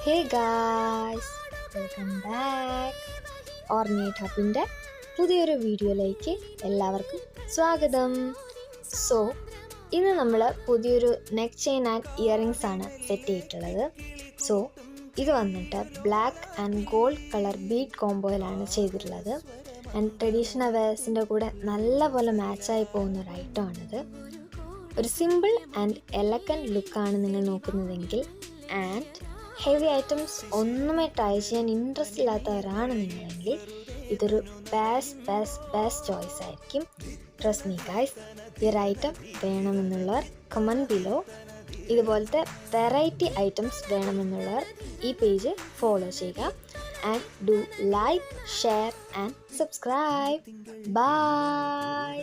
ഹേ guys, welcome back. Ornate ഹബിൻ്റെ പുതിയൊരു വീഡിയോയിലേക്ക് എല്ലാവർക്കും സ്വാഗതം. സോ ഇന്ന് നമ്മൾ പുതിയൊരു നെക്ക് ചെയിൻ ആൻഡ് ഇയറിങ്സ് ആണ് സെറ്റ് ചെയ്തിട്ടുള്ളത്. സോ ഇത് വന്നിട്ട് black and gold colour bead കോംബോയിലാണ് ചെയ്തിട്ടുള്ളത്. ആൻഡ് ട്രഡീഷണൽ വെയർസിൻ്റെ കൂടെ നല്ലപോലെ മാച്ചായി പോകുന്ന ഒരു ഐറ്റം ആണിത്. ഒരു സിമ്പിൾ ആൻഡ് എലഗൻറ്റ് ലുക്കാണ് നിങ്ങൾ നോക്കുന്നതെങ്കിൽ ആൻഡ് ഹെവി ഐറ്റംസ് ഒന്നുമേ ട്രൈ ചെയ്യാൻ ഇൻട്രസ്റ്റ് ഇല്ലാത്തവരാണ് നിങ്ങളെങ്കിൽ ഇതൊരു ബെസ്റ്റ് ചോയ്സ് ആയിരിക്കും. ട്രസ്റ്റ് മീ ഗൈസ്, ഈ ഒരു ഐറ്റം വേണമെന്നുള്ളവർ കമൻറ്റ് ബിലോ. ഇതുപോലത്തെ വെറൈറ്റി ഐറ്റംസ് വേണമെന്നുള്ളവർ ഈ പേജ് ഫോളോ ചെയ്യുക. And do like, share and subscribe. By.